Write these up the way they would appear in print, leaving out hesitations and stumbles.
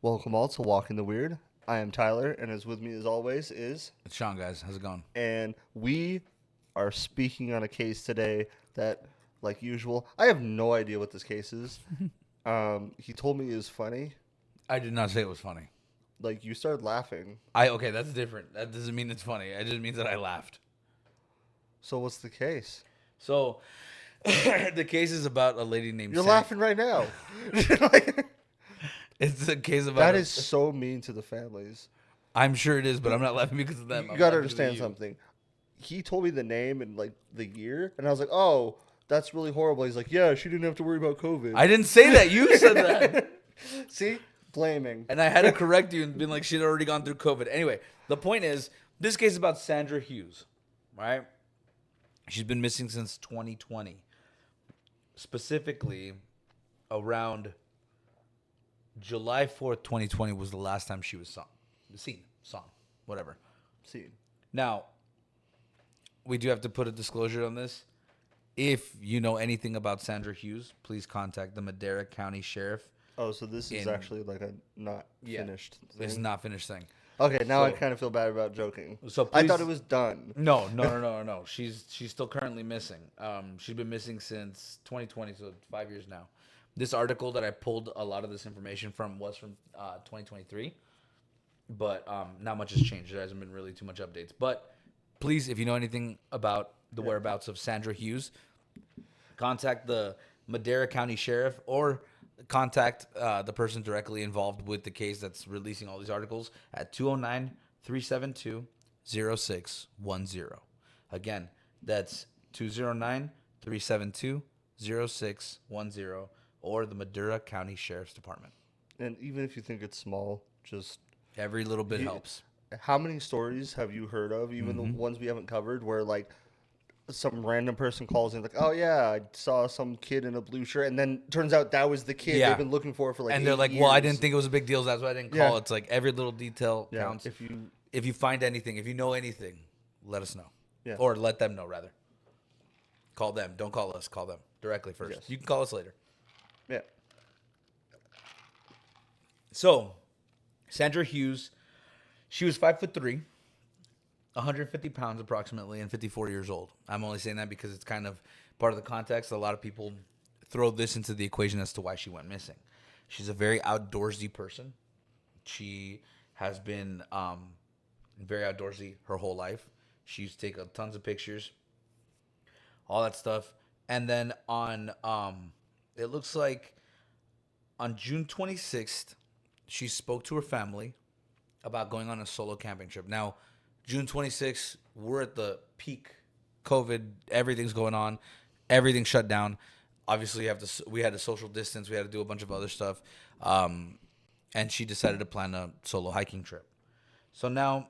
Welcome all to Walking the Weird. I am Tyler, and as with me as always is, It's Sean, guys. How's it going? and we are speaking on a case today that, like usual, I have no idea what this case is. He told me it was funny. I did not say it was funny. Like you started laughing. Okay, that's different. That doesn't mean it's funny. It just means that I laughed. So what's the case? So, the case is about a lady named. You're laughing right now. Like, It's a case about. that is so mean to the families. I'm sure it is, but I'm not laughing because of them. You I'm got to laughing because of understand you. something. He told me the name and like the year, and I was like, "Oh, that's really horrible." He's like, "Yeah, she didn't have to worry about COVID." I didn't say that. You said that. See, blaming. And I had to correct you and been like, she'd already gone through COVID. Anyway, the point is, this case is about Sandra Hughes, right? She's been missing since 2020. Specifically, around July 4th, 2020 was the last time she was seen, whatever. See, Now, we do have to put a disclosure on this. If you know anything about Sandra Hughes, please contact the Madera County Sheriff. oh, so this is In- actually like a not finished It's thing. not finished thing. Okay, now I So- kind of feel bad about joking. So I thought please- it was done. No. She's still currently missing. She's been missing since 2020, so 5 years now. This article that I pulled a lot of this information from was from 2023, but not much has changed. There hasn't been really too much updates. But please, if you know anything about the whereabouts of Sandra Hughes, contact the Madera County Sheriff or contact the person directly involved with the case that's releasing all these articles at 209-372-0610. Again, that's 209-372-0610 or the Madera County Sheriff's Department. And even if you think it's small, just Every little bit You- helps. how many stories have you heard of, even the ones we haven't covered, where like some random person calls in like, "Oh yeah, I saw some kid in a blue shirt," and then turns out that was the kid Yeah. they've been looking for like. And they're 8 like, well, I years." didn't think it was a big deal. That's why I didn't Yeah. call. It's like every little detail Yeah, counts. if you If you find anything, if you know anything, let us know. Yeah. Or let them know, rather. Call them. Don't call us. Call them directly first. Yes. You can call us later. yeah. So, Sandra Hughes, she was 5'3", 150 pounds approximately, and 54 years old. I'm only saying that because it's kind of part of the context. A lot of people throw this into the equation as to why she went missing. She's a very outdoorsy person. She has been very outdoorsy her whole life. She used to take tons of pictures, all that stuff. And then on, it looks like on June 26th, she spoke to her family about going on a solo camping trip. Now, June 26th, we're at the peak COVID. Everything's going on. Everything's shut down. Obviously, we had to social distance. We had to do a bunch of other stuff. And she decided to plan a solo hiking trip. So now,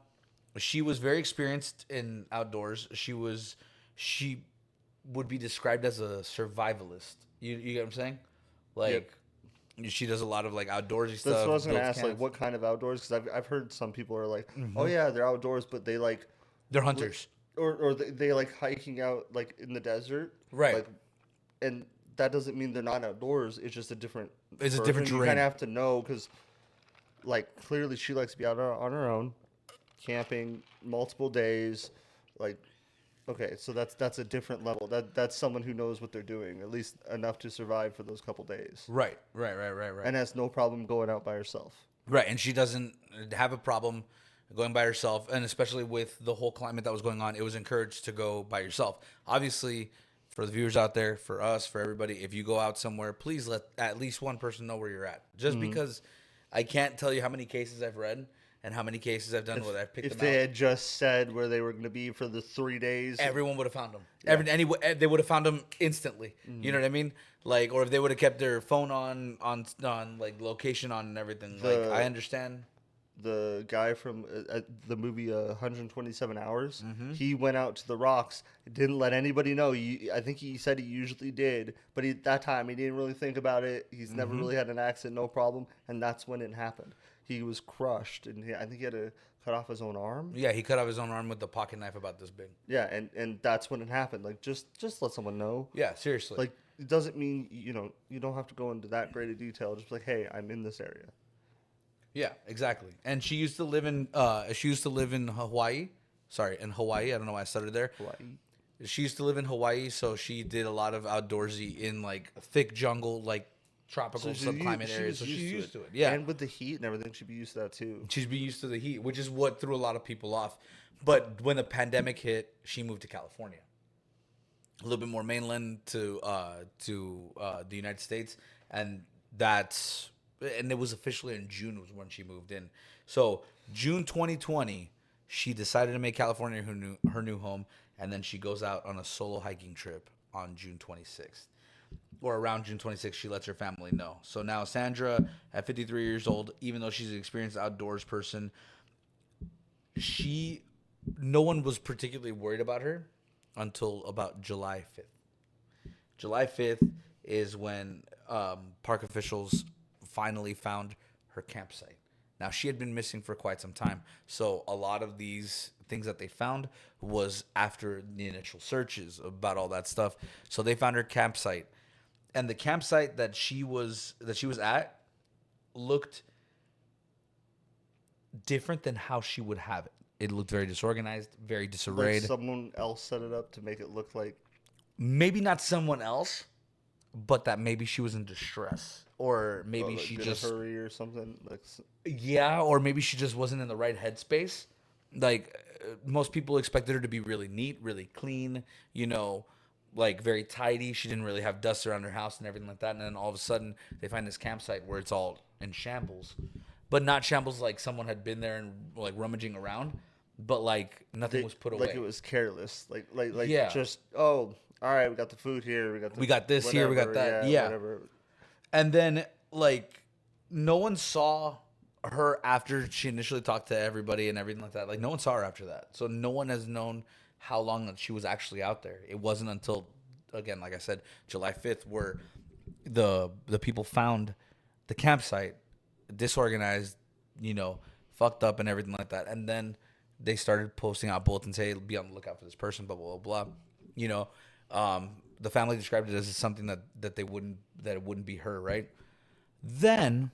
she was very experienced in outdoors. She would be described as a survivalist. You get what I'm saying? Like, she does a lot of like outdoorsy stuff. That's what I was gonna builds ask. Like, camps. what kind of outdoors? Because I've heard some people are like, "Oh yeah, they're outdoors," but they like, They're hunters. or they like hiking out like in the desert, Right. Like, and that doesn't mean they're not outdoors. It's just a different. It's a version. different You terrain. kind of have to know because, like, clearly she likes to be out on her own, camping multiple days, like. Okay, so that's a different level. That's someone who knows what they're doing, at least enough to survive for those couple days, Right. and has no problem going out by herself. Right, and she doesn't have a problem going by herself, and especially with the whole climate that was going on, it was encouraged to go by yourself. Obviously, for the viewers out there, for us, for everybody, if you go out somewhere, please let at least one person know where you're at. Just because I can't tell you how many cases I've read and how many cases I've done where I've picked If them they out. had just said where they were going to be for the 3 days, Everyone would have found them. They would have found them instantly. You know what I mean? Like, or if they would have kept their phone on like location on and everything. Like, I understand. the guy from the movie 127 Hours, Mm-hmm. he went out to the rocks, didn't let anybody know. I think he said he usually did, but that time he didn't really think about it. He's never Mm-hmm. really had an accident, no problem, and that's when it happened. He was crushed, and I think he had to cut off his own arm. Yeah, he cut off his own arm with a pocket knife about this big. Yeah, and that's when it happened. Like just let someone know. Yeah, seriously. Like it doesn't mean you don't have to go into that great of detail. Just be like, hey, I'm in this area. Yeah, exactly. And she used to live in Hawaii. Sorry, in Hawaii. I don't know why I started there. Hawaii. She used to live in Hawaii, so she did a lot of outdoorsy in like thick jungle, like So tropical subclimate she areas. was So she's used used to to it, it. Yeah. and with the heat and everything, she'd be used to that too. She's been used to the heat, which is what threw a lot of people off. But when the pandemic hit, she moved to California, a little bit more mainland to the United States, and that's and it was officially in June was when she moved in. So June 2020, she decided to make California her new home, and then she goes out on a solo hiking trip on June 26th. Or around June 26th, she lets her family know. So now Sandra, at 53 years old, even though she's an experienced outdoors person, she no one was particularly worried about her until about July 5th. July 5th is when park officials finally found her campsite. Now, she had been missing for quite some time. So, a lot of these things that they found was after the initial searches about all that stuff. So, they found her campsite. And the campsite that she was at looked different than how she would have it. It looked very disorganized, very Like disarrayed. someone else set it up to make it look like. Maybe not someone else, but that maybe she was in distress, or Oh, maybe like she in a just hurry or something. Like, yeah, or maybe she just wasn't in the right headspace. Like most people expected her to be really neat, really clean, like very tidy. She didn't really have dust around her house and everything like that. And then all of a sudden, they find this campsite where it's all in shambles, but not shambles like someone had been there and like rummaging around, but like nothing was put like away. it was careless. Like Yeah. just, oh, all right, we got the food here. We got this here, we got that. Yeah, Yeah. whatever. And then like no one saw her after she initially talked to everybody and everything like that. Like no one saw her after that. So no one has known how long that she was actually out there. It wasn't until again, like I said, July 5th where the people found the campsite disorganized, fucked up and everything like that. And then they started posting out bulletins, hey, be on the lookout for this person, blah blah blah blah. You know, the family described it as something that it wouldn't be her, right? Then,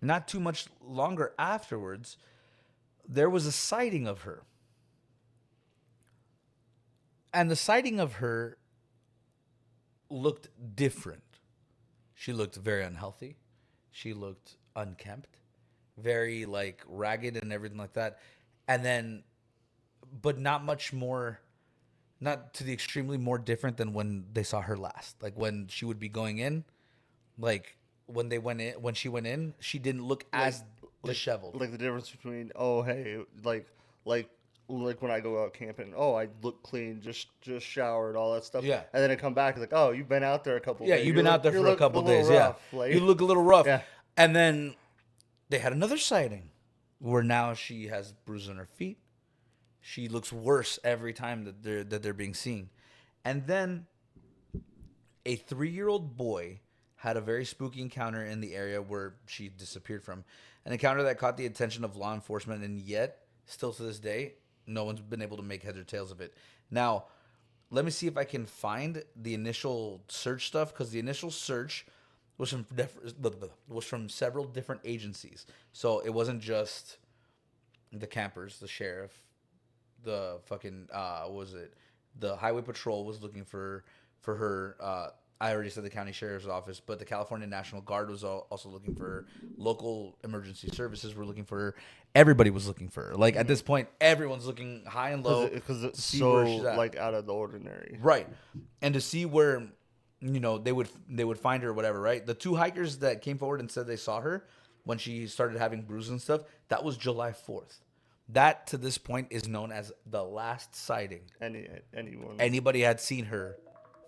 not too much longer afterwards, there was a sighting of her. And the sighting of her looked different. She looked very unhealthy. She looked unkempt, very like ragged and everything like that. And then, but not much more, not to the extremely more different than when they saw her last. Like when she would be going in, like when she went in, she didn't look as disheveled. Like the difference between, oh hey, like when I go out camping, oh, I look clean, just showered, all that stuff. Yeah. And then I come back, it's like, oh, you've been out there a couple Yeah, days. you've been out there You for a look couple little days. rough, Yeah, like- you look a little rough. Yeah. And then they had another sighting where now she has bruises on her feet. She looks worse every time that they're being seen. And then a 3-year-old boy had a very spooky encounter in the area where she disappeared from. An encounter that caught the attention of law enforcement, and yet, still to this day, no one's been able to make heads or tails of it. Now, let me see if I can find the initial search stuff, because the initial search was from several different agencies. So it wasn't just the campers, the sheriff, the fucking what was it? The highway patrol was looking for her. I already said the county sheriff's office, but the California National Guard was also looking for her. Local emergency services were looking for her. Everybody was looking for her. Like at this point, everyone's looking high and low because to it's see so where she's at. like out of the ordinary. Right. And to see where they would find her or whatever, right? The 2 hikers that came forward and said they saw her when she started having bruises and stuff, that was July 4th. That to this point is known as the last sighting Anyone. anybody had seen her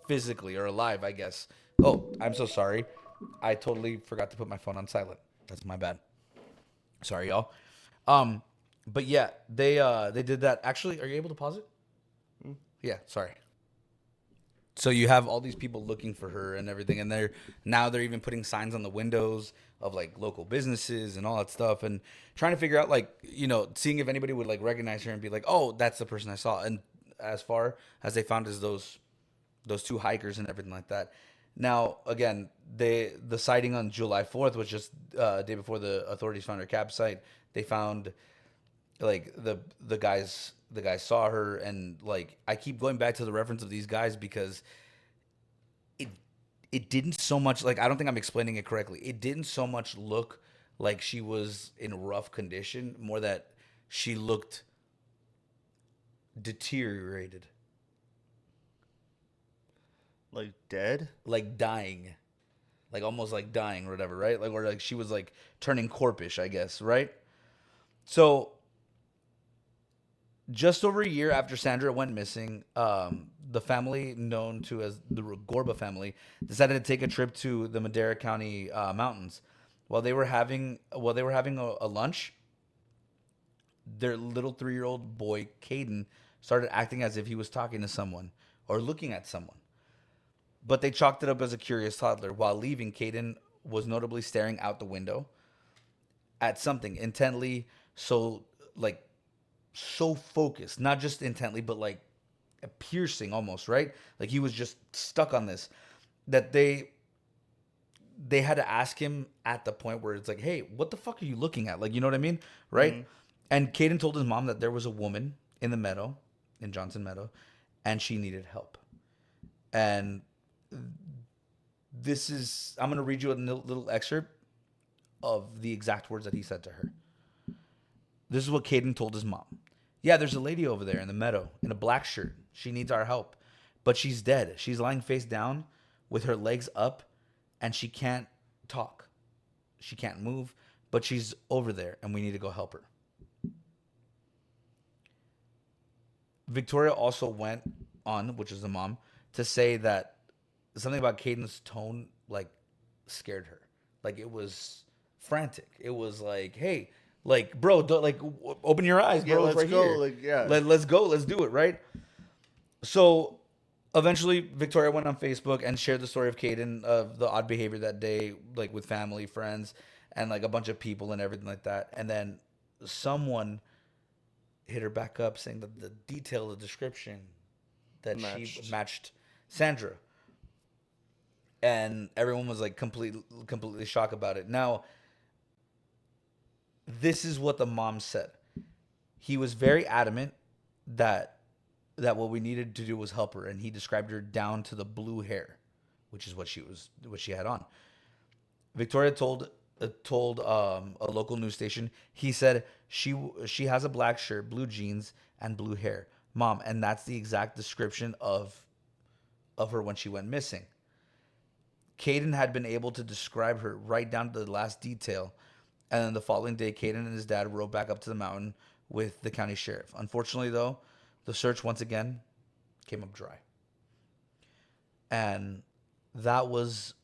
physically or alive, I guess. Oh, I'm so sorry. I totally forgot to put my phone on silent. That's my bad. Sorry, y'all. But yeah, they did that. Actually, are you able to pause it? Yeah, sorry. So you have all these people looking for her and everything, and they're even putting signs on the windows of like local businesses and all that stuff, and trying to figure out like seeing if anybody would like recognize her and be like, oh, that's the person I saw. And as far as they found is those 2 hikers and everything like that. Now, again, the sighting on July 4th was just a day before the authorities found her campsite. They found like the guys saw her, and like I keep going back to the reference of these guys because it it didn't so much like I don't think I'm explaining it correctly. It didn't so much look like she was in rough condition, more that she looked deteriorated, Like dead? like dying, like almost like dying or whatever, right? Like or like she was like turning corpish, I guess, right? So just over a year after Sandra went missing, the family known to as the Gorba family decided to take a trip to the Madera County mountains. While they were having a lunch, their little 3-year-old boy Caden started acting as if he was talking to someone or looking at someone. But they chalked it up as a curious toddler. While leaving, Caden was notably staring out the window at something intently, so like so focused, not just intently, but like piercing almost, right? Like he was just stuck on this that they had to ask him at the point where it's like, hey, what the fuck are you looking at? Like, you know what I mean? Right? And Caden told his mom that there was a woman in the meadow, in Johnson Meadow, and she needed help. And I'm going to read you a little excerpt of the exact words that he said to her. This is what Caden told his mom. Yeah, there's a lady over there in the meadow in a black shirt. She needs our help. But she's dead. She's lying face down with her legs up and she can't talk. She can't move, but she's over there and we need to go help her. Victoria also went on, which is the mom, to say that something about Caden's tone like scared her. Like it was frantic. It was like, hey, like bro, don't, like open your eyes, bro. Yeah, It's let's right go. here. Like, yeah. Let's go. Let's do it, right? So eventually, Victoria went on Facebook and shared the story of Caden of the odd behavior that day, like with family, friends, and like a bunch of people and everything like that. And then someone hit her back up saying that the detail, the description that she Matched. matched Sandra, and everyone was like completely shocked about it. Now, this is what the mom said. He was very adamant that what we needed to do was help her, and he described her down to the blue hair, which is what she had on. Victoria told a local news station. He said she has a black shirt, blue jeans, and blue hair, mom, and that's the exact description of her when she went missing. Caden had been able to describe her right down to the last detail. And then the following day, Caden and his dad rode back up to the mountain with the county sheriff. Unfortunately, though, the search once again came up dry. And that was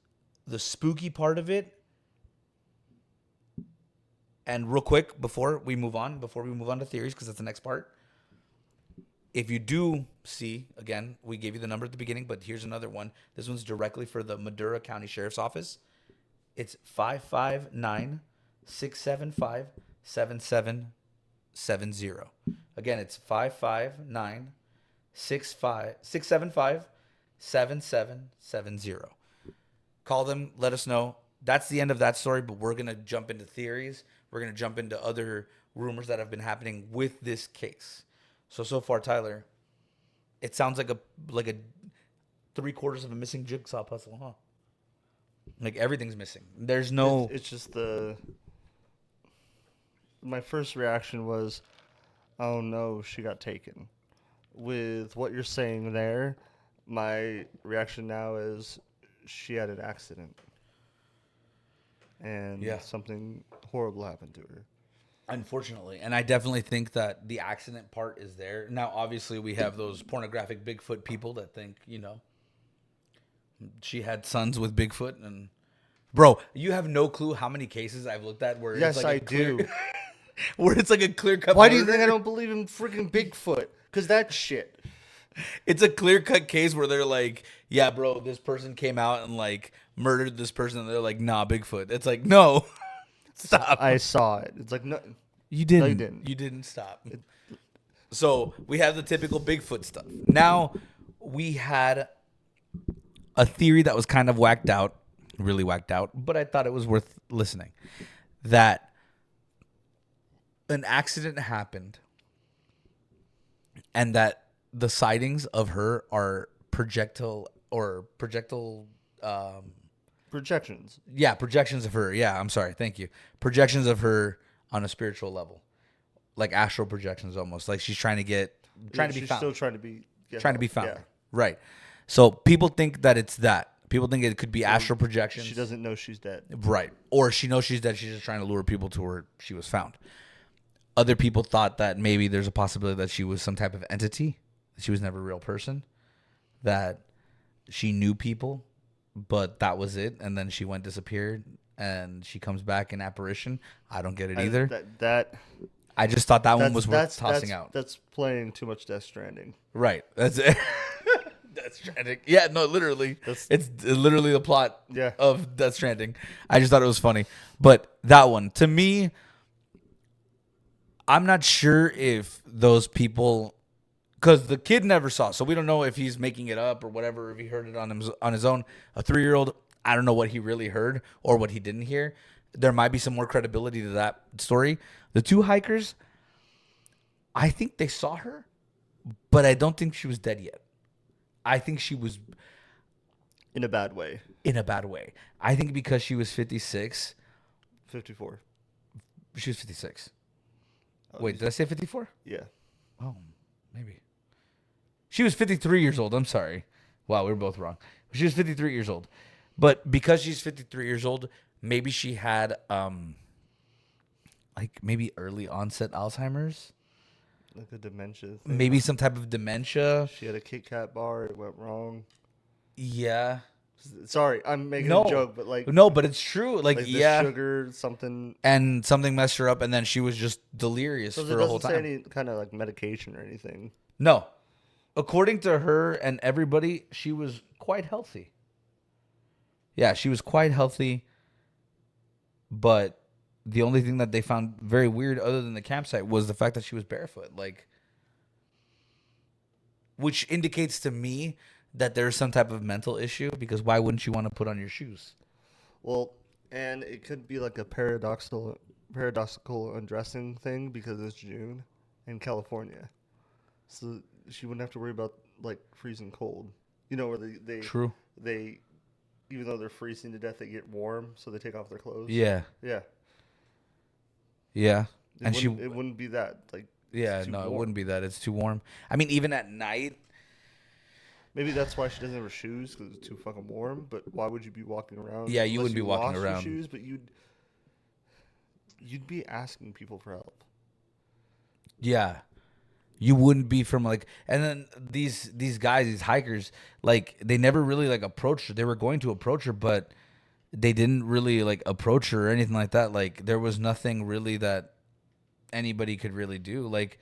the spooky part of it. And real quick, before we move on to theories, because that's the next part. If you do see, again, we gave you the number at the beginning, but here's another one. This one's directly for the Madera County Sheriff's Office. It's 559 675 7770. Again, it's 559 675 7770. Call them, let us know. That's the end of that story, but we're going to jump into theories. We're going to jump into other rumors that have been happening with this case. So far, Tyler, it sounds like a 3/4 of a missing jigsaw puzzle, huh? Like everything's missing. There's no. It's just my first reaction was, oh no, she got taken. With what you're saying there, my reaction now is she had an accident. And Yeah. something horrible happened to her. Unfortunately. And I definitely think that the accident part is there. Now, obviously, we have those pornographic Bigfoot people that think, she had sons with Bigfoot. And, bro, you have no clue how many cases I've looked at where Yes, it's like I do. where it's like a clear-cut Why do you murder. think I don't believe in freaking Bigfoot? Because that's shit. It's a clear-cut case where they're like, yeah, bro, this person came out and, like, murdered this person. And they're like, nah, Bigfoot. It's like, no. Stop. I saw it. It's like, no. You didn't. No, you didn't. You didn't stop. So we have the typical Bigfoot stuff. Now we had a theory that was kind of whacked out, really whacked out, but I thought it was worth listening. That an accident happened and that the sightings of her are projectile. Projections. Yeah, projections of her. Yeah, I'm sorry. Thank you. Projections of her on a spiritual level, like astral projections, almost like she's trying to be She's found, still trying to be found. Yeah. Right. So people think that it's that. People think it could be astral projections. She doesn't know she's dead. Right. Or she knows she's dead. She's just trying to lure people to where she was found. Other people thought that maybe there's a possibility that she was some type of entity. That she was never a real person. That she knew people, but that was it. And then she disappeared, and she comes back in apparition. I don't get it either. I just thought that one was worth tossing out. That's playing too much Death Stranding. Right. That's it. Death Stranding. Yeah, no, literally. It's literally the plot of Death Stranding. I just thought it was funny. But that one, to me, I'm not sure if those people, because the kid never saw, so we don't know if he's making it up or whatever, if he heard it on his own. A 3-year-old, I don't know what he really heard or what he didn't hear. There might be some more credibility to that story. The 2 hikers, I think they saw her, but I don't think she was dead yet. I think she was in a bad way. I think because she was 56. 54. She was 56. Wait, did I say 54? Yeah. Oh, maybe. She was 53 years old. I'm sorry. Wow, we were both wrong. She was 53 years old. But because she's 53 years old, maybe she had like maybe early onset Alzheimer's. Like a dementia thing. Maybe some type of dementia. She had a Kit Kat bar. It went wrong. Yeah. Sorry, I'm making a joke, but but it's true. Like the sugar, something messed her up, and then she was just delirious for the whole time. Say any kind of like medication or anything. No, according to her and everybody, she was quite healthy. Yeah, she was quite healthy, but the only thing that they found very weird, other than the campsite, was the fact that she was barefoot. Like, which indicates to me that there's some type of mental issue, because why wouldn't you want to put on your shoes? Well, and it could be like a paradoxical undressing thing because it's June in California. So she wouldn't have to worry about like freezing cold. You know, where they True. They, even though they're freezing to death, they get warm, so they take off their clothes. Yeah. Yeah. Yeah. It wouldn't be that. Like, yeah, no, warm. It wouldn't be that. It's too warm. I mean, even at night. Maybe that's why she doesn't have her shoes, because it's too fucking warm. But why would you be walking around? Yeah, you wouldn't be walking around. Your shoes, but you'd be asking people for help. Yeah, you wouldn't be from like. And then these guys, these hikers, like they never really like approached her. They were going to approach her, but they didn't really like approach her or anything like that. Like there was nothing really that anybody could really do. Like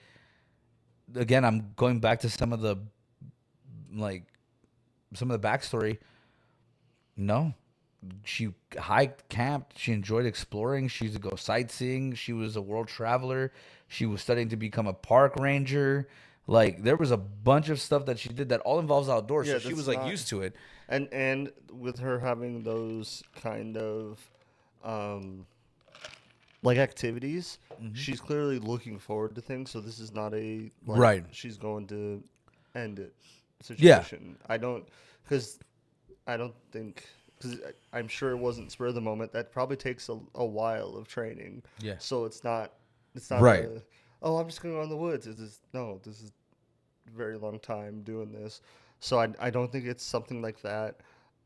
again, I'm going back to some of the backstory. No, she hiked, camped. She enjoyed exploring. She used to go sightseeing. She was a world traveler. She was studying to become a park ranger. Like there was a bunch of stuff that she did that all involves outdoors. Yeah, so she was like used to it. And with her having those kind of like activities, she's clearly looking forward to things. So this is not a right. She's going to end it situation. Yeah. I don't think, because I'm sure it wasn't spur of the moment. That probably takes a while of training. Yeah. So it's not right. I'm just going to go in the woods. This is a very long time doing this. So I don't think it's something like that.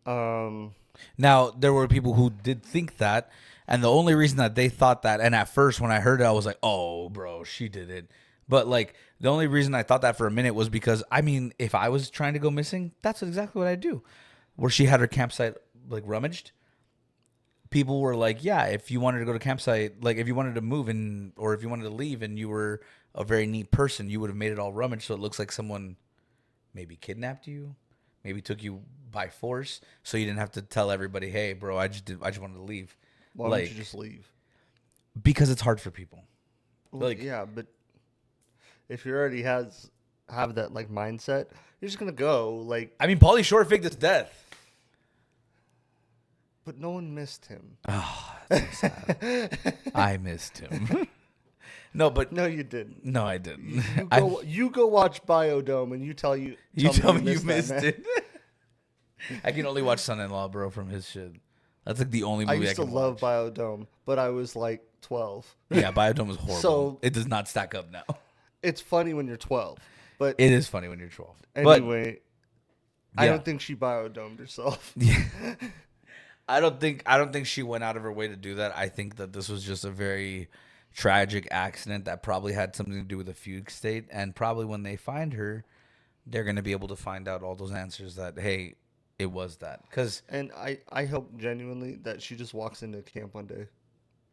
Now, there were people who did think that, and the only reason that they thought that, and at first when I heard it, I was like, oh, bro, she did it. But, like, the only reason I thought that for a minute was because, I mean, if I was trying to go missing, that's exactly what I do. Where she had her campsite, like, rummaged, people were like, yeah, if you wanted to go to campsite, like, if you wanted to move or if you wanted to leave and you were a very neat person, you would have made it all rummaged so it looks like someone maybe kidnapped you, maybe took you by force, so you didn't have to tell everybody, hey, bro, I just wanted to leave. Why don't you just leave? Because it's hard for people. Well, like, yeah, but if you already have that like mindset, you're just gonna go. Like, I mean, Pauly Shore faked his death. but no one missed him. Oh, that's so sad. I missed him. No, but No, you didn't. no, I didn't. You go watch Biodome, and you tell You me me you missed that, man. it. I can only watch Son-in-Law, bro, from his shit. That's like the only I movie used to can love watch. Biodome, but I was like 12. Yeah, Biodome was horrible. So- It does not stack up now. It's funny when you're 12, but It is funny when you're 12. But anyway, I yeah. don't think she biodomed herself. Yeah. I don't think she went out of her way to do that. I think that this was just a very tragic accident that probably had something to do with a fugue state, and probably when they find her, they're going to be able to find out all those answers that, hey, it was that. And I hope genuinely that she just walks into camp one day.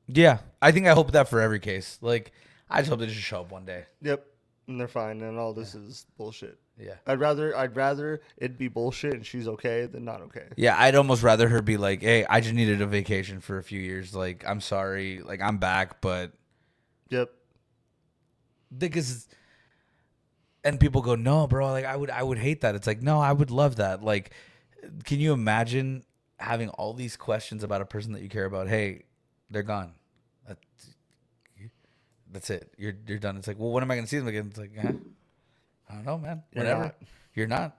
Yeah, I hope that for every case. Like, I just hope they just show up one day. Yep, and they're fine, and all this is bullshit. Yeah. I'd rather it be bullshit and she's okay than not okay. Yeah, I'd almost rather her be like, hey, I just needed a vacation for a few years. Like, I'm sorry. Like, I'm back, but... Yep. Because... And people go, no, bro, like, I would hate that. It's like, no, I would love that. Like, can you imagine having all these questions about a person that you care about? Hey, they're gone. That's it. You're done. It's like, well, when am I going to see them again? It's like, I don't know, man. Whatever. You're not.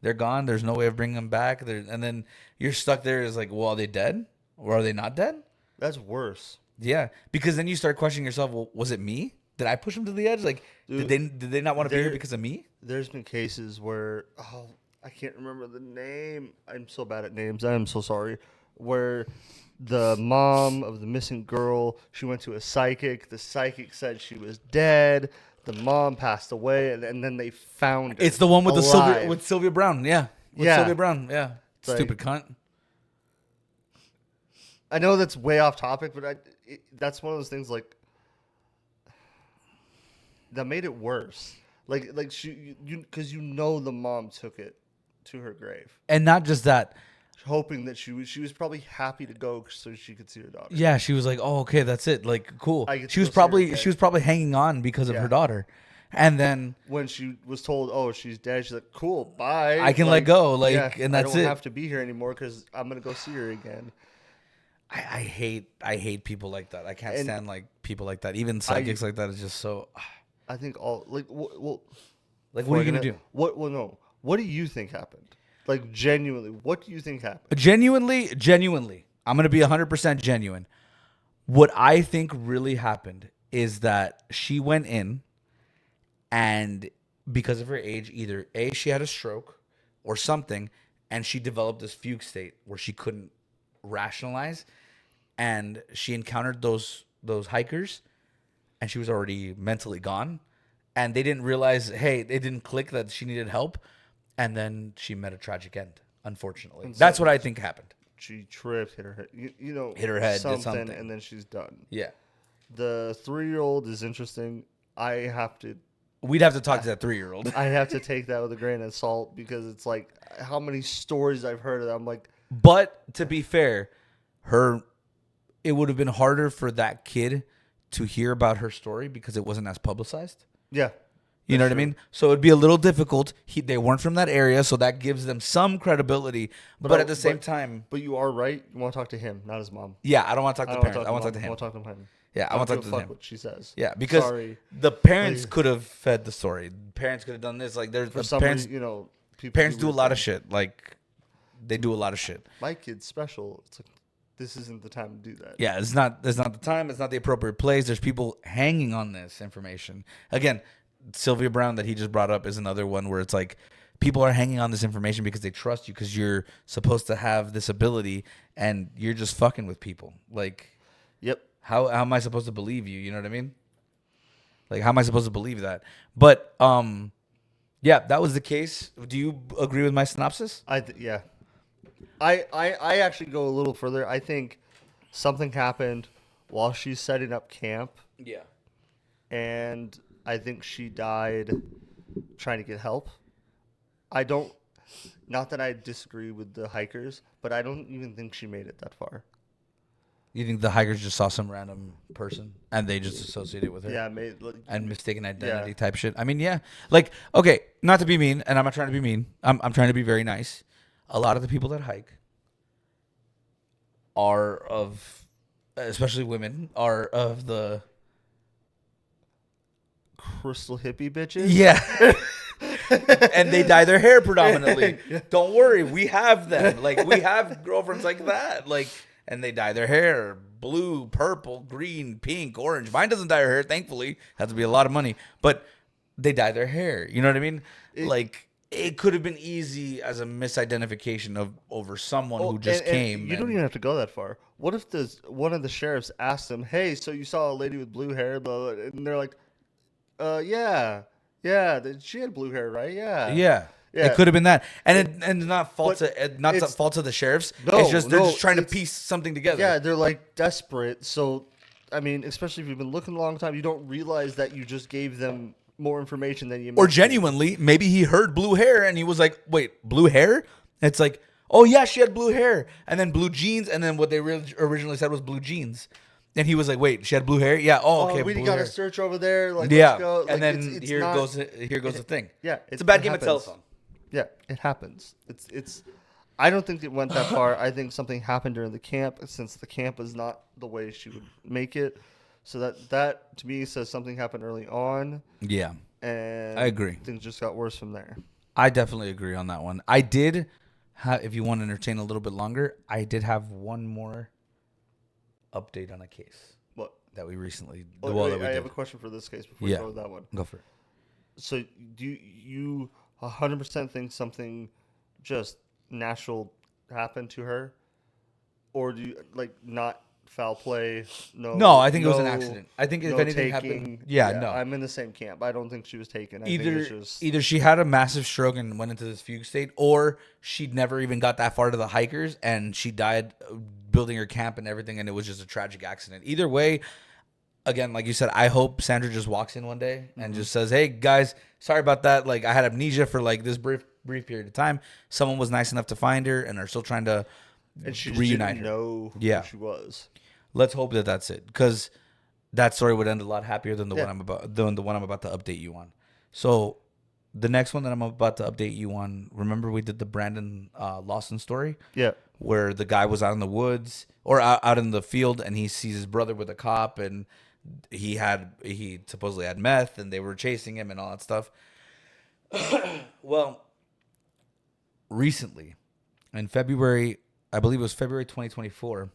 They're gone. There's no way of bringing them back. And then you're stuck there. Is like, well, are they dead or are they not dead? That's worse. Yeah, because then you start questioning yourself. Well, was it me? Did I push them to the edge? Like, Dude, did they not want to be here because of me? There's been cases where I can't remember the name. I'm so bad at names. I am so sorry. Where the mom of the missing girl, she went to a psychic. The psychic said she was dead. The mom passed away, and then they found her. It's the one with alive. with Sylvia Brown. Yeah, Yeah. Sylvia Brown. Yeah, Like- stupid cunt. I know that's way off topic, but that's one of those things like that made it worse. Like she because you know the mom took it to her grave, And not just that. hoping that she was probably happy to go so she could see her daughter. Yeah, she was like, "Oh, okay, that's it. Like, cool." I get to She was go see her probably again. she was probably hanging on because of Yeah. her daughter, and then When she was told, "Oh, she's dead," she's like, "Cool, bye. I can let go, like, and that's I don't it. have to be here anymore because I'm gonna go see her again." I hate people like that. I can't And stand like people like that. Even psychics like that is just so. I think all like well, Like, what are you gonna do? What? Well, no. What do you think happened? Like genuinely, what do you think happened? Genuinely, I'm gonna be 100% genuine. What I think really happened is that she went in, and because of her age, either A, she had a stroke or something, and she developed this fugue state where she couldn't rationalize, and she encountered those hikers, and she was already mentally gone, and they didn't realize, hey, it didn't click that she needed help, and then she met a tragic end. Unfortunately, And so- that's what I think happened. She tripped, hit her head. You know, Hit her head, did something, something. and then she's done. Yeah, The 3-year-old is interesting. I have to we'd have to talk to that 3-year-old. I have to take that with a grain of salt because it's like how many stories I've heard of that. I'm like, But to be fair, it would have been harder for that kid to hear about her story because it wasn't as publicized. yeah. You know that's what I true. mean? So it'd be a little difficult. They weren't from that area, so that gives them some credibility. But at the same time, But you are right. You want to talk to him, not his mom. yeah, I don't want to talk to the don't parents. I want to talk to I him. want to talk to him. Yeah, I want to talk to fuck him. what she says. Yeah, because Sorry. the parents Like- could have fed the story. Parents could have done this. Like, there's For the some parents. reason, you know, people Parents do a weird lot of things. shit. Like, they do a lot of shit. My kid's special. It's like this isn't the time to do that. Yeah, it's not the time. It's not the appropriate place. There's people hanging on this information. Again, Sylvia Brown that he just brought up is another one where it's like people are hanging on this information because they trust you because you're supposed to have this ability and you're just fucking with people. Like, Yep. how am I supposed to believe you? You know what I mean? Like, how am I supposed to believe that? But yeah, that was the case. Do you agree with my synopsis? Yeah. I actually go a little further. I think something happened while she's setting up camp, Yeah. and I think she died trying to get help. I don't, not that I disagree with the hikers, but I don't even think she made it that far. You think the hikers just saw some random person and they just associated with her? Yeah, made like, And mistaken identity Yeah. type shit. I mean, yeah. Like, okay, not to be mean, and I'm not trying to be mean. I'm trying to be very nice. A lot of the people that hike are of, especially women, are of the Crystal hippie bitches. yeah. And they dye their hair predominantly. Yeah. Don't worry, we have them. Like we have girlfriends like that. Like, and they dye their hair blue, purple, green, pink, orange. Mine doesn't dye her hair, thankfully. Has to be a lot of money, but they dye their hair. You know what I mean? Like it could have been easy as a misidentification of over someone who just and came. you don't even have to go that far. What if one of the sheriffs asked them, "Hey, so you saw a lady with blue hair?" Blah, blah, and they're like, yeah, yeah, she had blue hair, right? Yeah, Yeah. yeah." It could have been that, and not fault But to not to it's- fault to the sheriffs. No, it's just they're no, just trying to it's- piece something together. Yeah, they're like desperate. So, I mean, especially if you've been looking a long time, you don't realize that you just gave them more information than you. Or genuinely, maybe he heard blue hair and he was like, "Wait, blue hair?" It's like, "Oh yeah, she had blue hair," and then blue jeans, and then what they originally said was blue jeans, and he was like, "Wait, she had blue hair? Yeah, oh okay, Oh, we blue got to hair." search over there. Like, Yeah, let's go. Like, and then it's here not, goes the thing. Yeah, it's a bad it game of happens. telephone. Yeah, it happens. It's. I don't think it went that far. I think something happened during the camp, since the camp is not the way she would make it. So that to me says something happened early on, Yeah, and I agree. Things just got worse from there. I definitely agree on that one. I did have, if you want to entertain a little bit longer, I did have one more update on a case What? that we recently. Oh, well, wait, that we I did. have a question for this case before Yeah. you go with that one. Go for it. So do you 100% think something just natural happened to her, or do you like not foul play? No, I think it was an accident. I think if no anything taking. happened, yeah, no. I'm in the same camp. I don't think she was taken. I think it's just, Either she had a massive stroke and went into this fugue state, or she never even got that far to the hikers and she died building her camp and everything, and it was just a tragic accident. Either way, again, like you said, I hope Sandra just walks in one day and just says, "Hey guys, sorry about that. Like I had amnesia for like this brief period of time. Someone was nice enough to find her and are still trying to and she just reunite didn't her." know Yeah. who she was. Let's hope that that's it, because that story would end a lot happier than the Yeah. one I'm about to update you on. So the next one that I'm about to update you on, remember we did the Brandon Lawson story Yeah. where the guy was out in the woods or out in the field and he sees his brother with a cop, and he supposedly had meth and they were chasing him and all that stuff. Well, recently in February, I believe it was February 2024,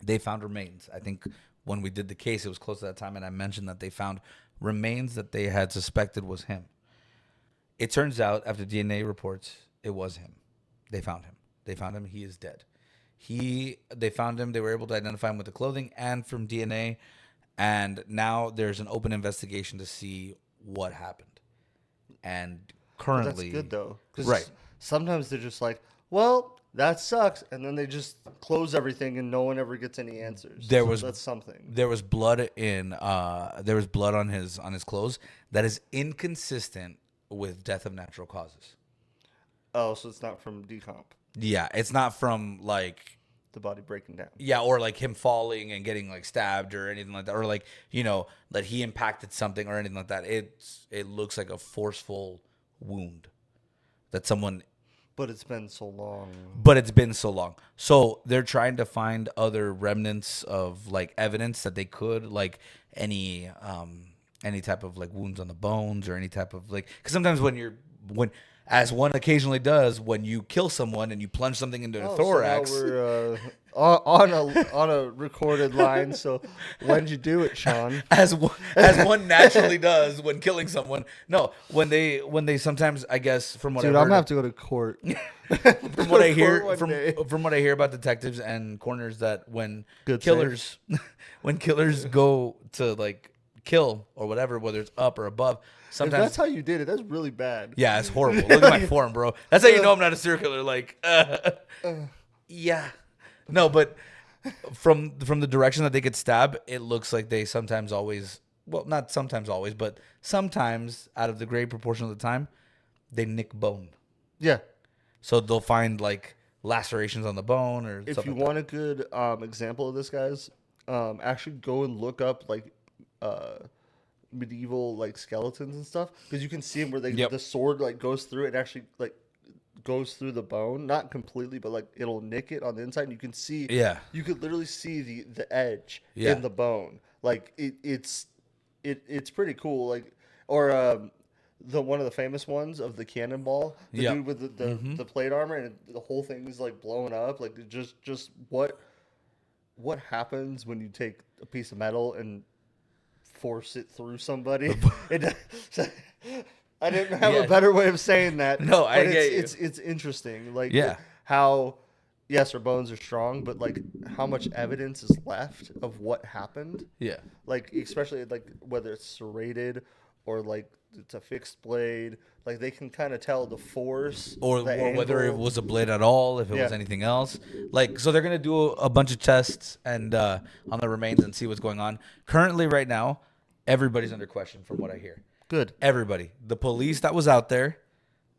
they found remains. I think when we did the case, it was close to that time, and I mentioned that they found remains that they had suspected was him. It turns out, after DNA reports, it was him. They found him. They found him. He is dead. They found him. They were able to identify him with the clothing and from DNA, and now there's an open investigation to see what happened. And But currently, that's good though, 'cause right? sometimes they're just like, well, that sucks, and then they just close everything, and no one ever gets any answers. That's something. There was blood there was blood on his clothes that is inconsistent with death of natural causes. Oh, so it's not from decomp, Yeah, it's not from like the body breaking down. or like him falling and getting like stabbed or anything like that, or like that he impacted something or anything like that. It looks like a forceful wound that someone. But it's been so long. But it's been so long. So they're trying to find other remnants of like evidence that they could, like any type of like wounds on the bones or any type of like, because sometimes when as one occasionally does, when you kill someone and you plunge something into the thorax. So now we're on a recorded line. So when did you do it, Sean? as one naturally does when killing someone. No, when they sometimes, I guess, from what Dude, I've I'm gonna heard, have to go to court. from what I hear One day. from what I hear about detectives and coroners, that when Good killers when killers go to like kill or whatever, whether it's up or above, If sometimes that's how you did it, that's really bad. yeah, it's horrible. Look at my form, bro. That's how you know I'm not a serial killer. Like, yeah, no, but from the direction that they could stab, it looks like they sometimes always, well, not sometimes always, but sometimes out of the great proportion of the time, they nick bone. Yeah. So they'll find like lacerations on the bone or If stuff you like want a good example of this, guys, actually go and look up like medieval like skeletons and stuff, because you can see them where Yep. the sword like goes through it and actually like goes through the bone, not completely, but like it'll nick it on the inside. And you can see, Yeah. you could literally see the edge Yeah. in the bone. Like it's pretty cool. Like or the one of the famous ones of the cannonball, the Yep. dude with the plate armor and the whole thing is like blown up. Like just what happens when you take a piece of metal and force it through somebody? It, I didn't have Yeah. a better way of saying that. No, I but get you. it's interesting. Like Yeah. how yes, our bones are strong, but like how much evidence is left of what happened? Yeah. Like especially like whether it's serrated or like it's a fixed blade. Like they can kind of tell the force Or the whether it angle. was a blade at all, if it was Yeah. anything else. Like, so they're gonna do a bunch of tests and on the remains and see what's going on. Currently, right now, everybody's under question, from what I hear. Good. Everybody, the police that was out there,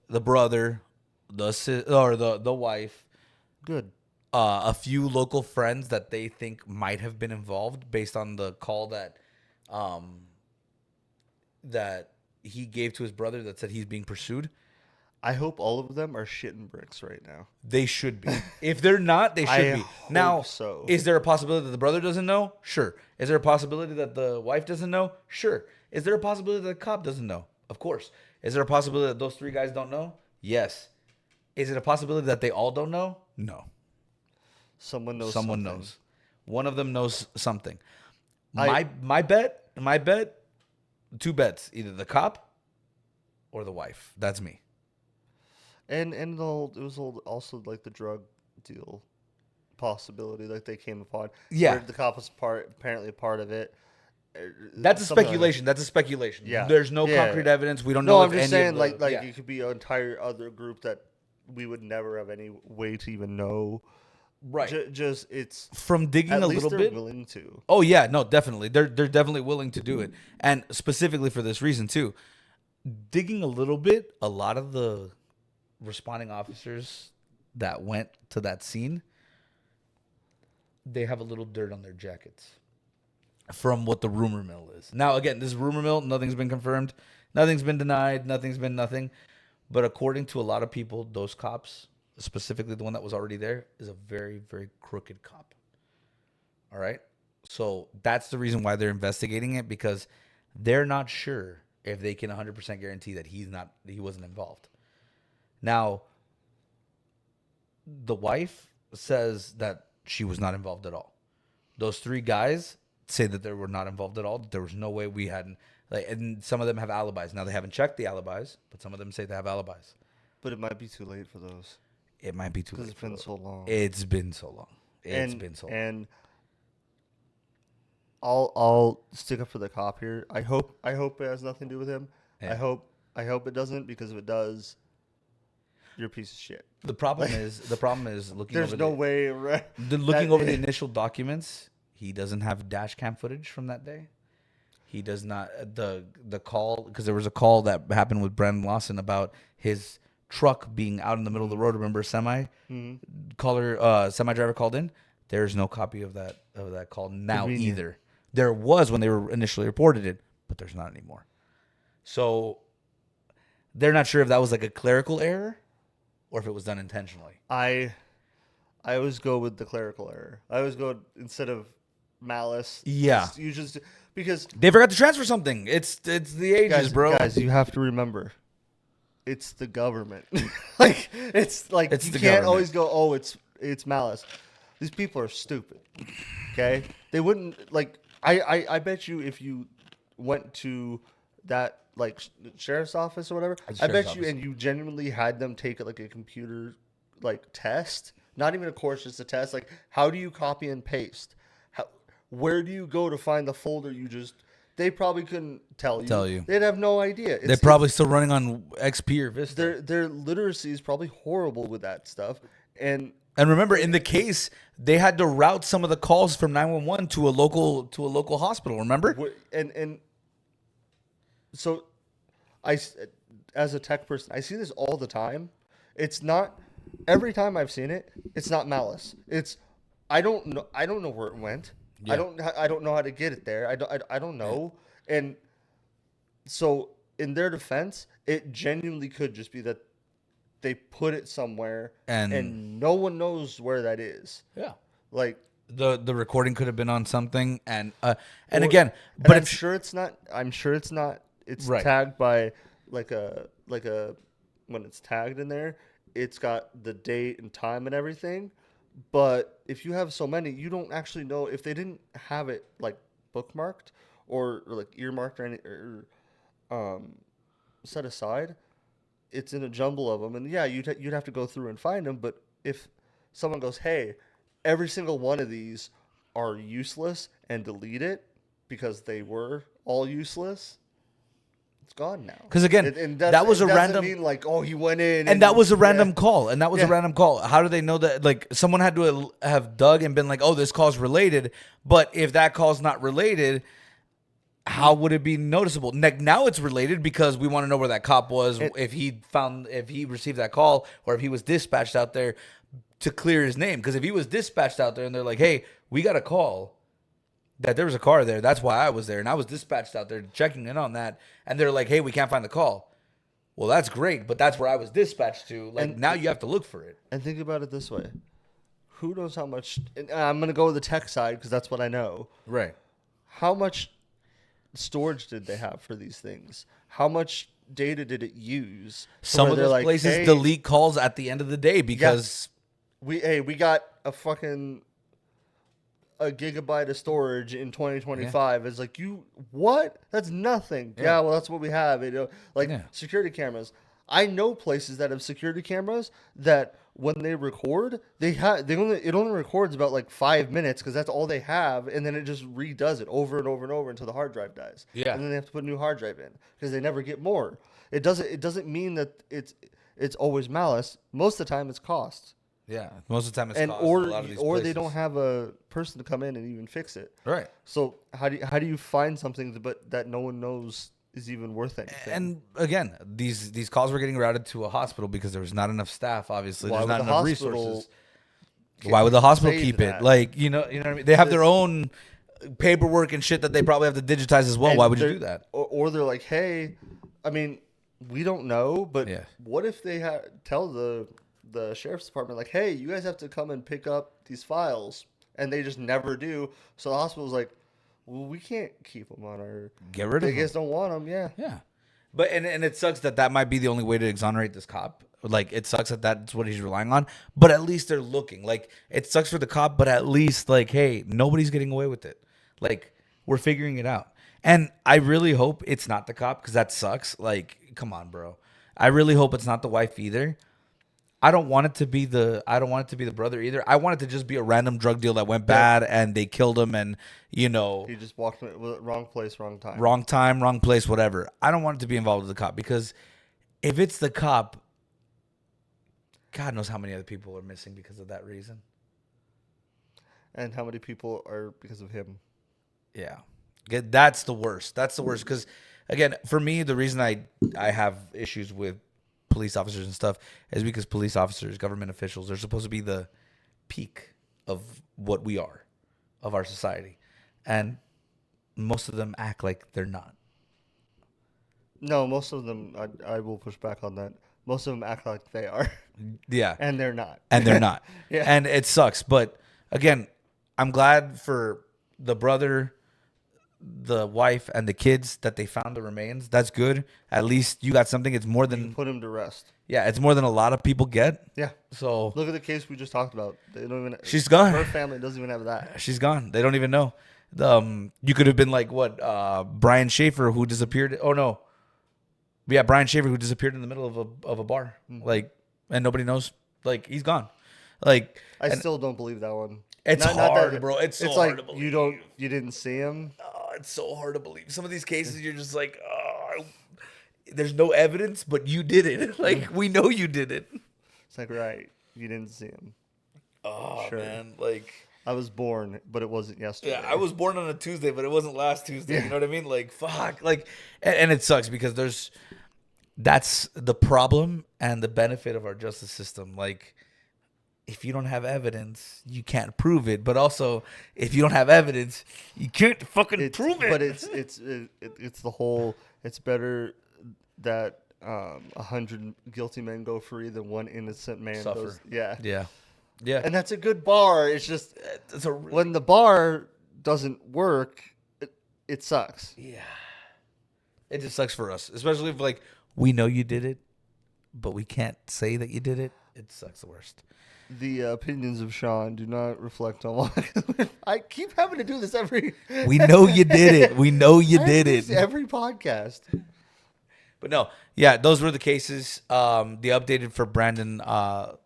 the brother, the wife, Good. a few local friends that they think might have been involved based on the call that he gave to his brother that said he's being pursued. I hope all of them are shitting bricks right now. They should be. If they're not, they should I be. hope Now, so. is there a possibility that the brother doesn't know? Sure. Is there a possibility that the wife doesn't know? Sure. Is there a possibility that the cop doesn't know? Of course. Is there a possibility that those three guys don't know? Yes. Is it a possibility that they all don't know? No. Someone knows. Someone something. knows. One of them knows something. I- My bet, two bets, either the cop or the wife. That's me. And it was also like the drug deal possibility like they came upon. Yeah. Where the cop was apparently a part of it. That's a Something like speculation. That's a speculation. Yeah. There's no Yeah. concrete evidence. We don't No, know I'm if just any saying of the, like yeah. it could be an entire other group that we would never have any way to even know. Right. Just it's From digging at a least little they're bit. willing to. Oh yeah, no, definitely. They're definitely willing to do it. And specifically for this reason too. Digging a little bit, a lot of the responding officers that went to that scene, they have a little dirt on their jackets from what the rumor mill is. Now again, this is rumor mill, nothing's been confirmed, nothing's been denied, nothing's been nothing. But according to a lot of people, those cops, specifically the one that was already there, is a very, very crooked cop. All right? So that's the reason why they're investigating it, because they're not sure if they can 100% guarantee that he wasn't involved. Now, the wife says that she was not involved at all. Those three guys say that they were not involved at all. There was no way we hadn't. And some of them have alibis. Now, they haven't checked the alibis, but some of them say they have alibis. But it might be too late for those. It might be too late. Because it's been so long. It's been so long. It's been so long. And I'll stick up for the cop here. I hope it has nothing to do with him. Yeah. I hope it doesn't, because if it does, you're a piece of shit. The problem is looking. There's over no the, way. looking over the initial documents. He doesn't have dash cam footage from that day. He does not the call, because there was a call that happened with Brandon Lawson about his truck being out in the middle of the road. Remember, semi driver called in. There's no copy of that call now Convenient. either. There was when they were initially reported it, but there's not anymore. So they're not sure if that was like a clerical error or if it was done intentionally. I always go with the clerical error. I always go instead of malice. Yeah. You just because They forgot to transfer something. It's the ages, bro. Guys, you have to remember, it's the government. It's you the can't government. always go, oh, it's malice. These people are stupid. Okay, they wouldn't like. I bet you if you went to that like sheriff's office or whatever, I bet you, and you genuinely had them take like a computer like test, not even a course, just a test. Like, how do you copy and paste? Where do you go to find the folder you just? They probably couldn't tell you. They'd have no idea. They're probably still running on XP or Vista. Their literacy is probably horrible with that stuff. And remember, in the case, they had to route some of the calls from 911 to a local hospital. Remember? And so, as a tech person, I see this all the time. It's not every time I've seen it. It's not malice. It's I don't know where it went. Yeah. I don't know how to get it there. I don't know. And so, in their defense, it genuinely could just be that they put it somewhere And and no one knows where that is. yeah, Like the recording could have been on something, and or, again, and but I'm it's sure it's not. I'm sure it's not. It's right. tagged by like a when it's tagged in there, it's got the date and time and everything. But if you have so many, you don't actually know if they didn't have it like bookmarked or like earmarked or any um, set aside. It's in a jumble of them, and yeah, you'd have to go through and find them. But if someone goes, "Hey, every single one of these are useless," and delete it because they were all useless, it's gone now. Because again, that was it a doesn't random, mean like, oh, he went in and that was a yeah. random call, and that was a Yeah. random call. How do they know that? Like someone had to have dug and been like, "Oh, this call's related." But if that call's not related, how would it be noticeable? Now it's related because we want to know where that cop was, if he received that call, or if he was dispatched out there to clear his name. Because if he was dispatched out there and they're like, "Hey, we got a call that there was a car there. That's why I was there, and I was dispatched out there checking in on that," and they're like, "Hey, we can't find the call." Well, that's great, but that's where I was dispatched to. Like And- now you have to look for it. And think about it this way: who knows how much? And I'm gonna go with the tech side because that's what I know. Right. How much storage did they have for these things? How much data did it use? Some Where of they're those like, places "Hey, delete calls at the end of the day because we got a fucking a gigabyte of storage in 2025." It's like, you what? That's nothing. Yeah, well, that's what we have. Like Yeah. security cameras. I know places that have security cameras that when they record, it only records about like 5 minutes because that's all they have, and then it just redoes it over and over and over until the hard drive dies. Yeah. And then they have to put a new hard drive in because they never get more. It doesn't mean that it's always malice. Most of the time, it's cost. yeah, most of the time it's And cost in a lot of these or they places. don't have a person to come in and even fix it. Right. So how do you find something but that no one knows is even worth anything? And again, these calls were getting routed to a hospital because there was not enough staff. Obviously, Why there's would not the enough hospital resources. Why would the hospital save keep that? it? Like you know what I mean. They have their own paperwork and shit that they probably have to digitize as well. And Why would you they're- do that? Or they're like, hey, I mean, we don't know, but Yeah. what if they tell the sheriff's department like, hey, you guys have to come and pick up these files, and they just never do. So the hospital's like, well, we can't keep them on our. Get rid of They them. guys don't want them, yeah. Yeah, but and it sucks that might be the only way to exonerate this cop. Like it sucks that that's what he's relying on. But at least they're looking. Like it sucks for the cop, but at least like, hey, nobody's getting away with it. Like we're figuring it out. And I really hope it's not the cop because that sucks. Like, come on, bro. I really hope it's not the wife either. I don't want it to be the brother either. I want it to just be a random drug deal that went bad and they killed him and He just walked in wrong place, wrong time. wrong time, wrong place, whatever. I don't want it to be involved with the cop because if it's the cop, God knows how many other people are missing because of that reason. And how many people are because of him? Yeah. That's the worst. That's the worst because, again, for me, the reason I have issues with police officers and stuff is because police officers, government officials, they're supposed to be the peak of what we are, of our society. And most of them act like they're not. No, most of them, I will push back on that. Most of them act like they are, Yeah. and they're not. And they're not. Yeah. And it sucks. But again, I'm glad for the brother, the wife, and the kids that they found the remains. That's good. At least you got something. It's more than Put him to rest. it's more than a lot of people get. Yeah. So Look at the case we just talked about. They don't even. She's gone. Her family doesn't even have that. she's gone. They don't even know. You could have been like what Brian Schaefer who disappeared. Oh no. Yeah, Brian Schaefer who disappeared in the middle of a bar. Like, and nobody knows. Like he's gone. Like I still don't believe that one. It's hard, bro. It's so hard like to believe. you didn't see him. Oh, it's so hard to believe. Some of these cases, you're just like, oh, there's no evidence, but you did it. Like, we know you did it. It's like, right, you didn't see him. Oh, Sure. man. Like, I was born, but it wasn't yesterday. yeah, I was born on a Tuesday, but it wasn't last Tuesday. You know what I mean? Like, fuck. Like, and it sucks because that's the problem and the benefit of our justice system. Like, if you don't have evidence, you can't prove it. But also, if you don't have evidence, you can't fucking prove it. But it's the whole. It's better that 100 guilty men go free, then one innocent man Suffer. goes. Yeah. Yeah. And that's a good bar. It's just It's a really, when the bar doesn't work, it sucks. yeah. It just sucks for us, especially if like we know you did it, but we can't say that you did it. It sucks the worst. The opinions of Sean do not reflect on what I keep having to do this every. We know you did it. We know you I did do it. this every podcast. But no, yeah, those were the cases. The updated for Brandon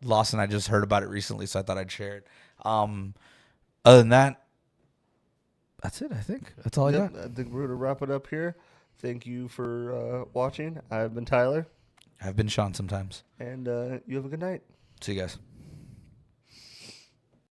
Lawson, I just heard about it recently, so I thought I'd share it. Other than that, that's it. I think that's all I got. I think we're gonna wrap it up here. Thank you for watching. I've been Tyler, I've been Sean sometimes. and you have a good night. See you guys.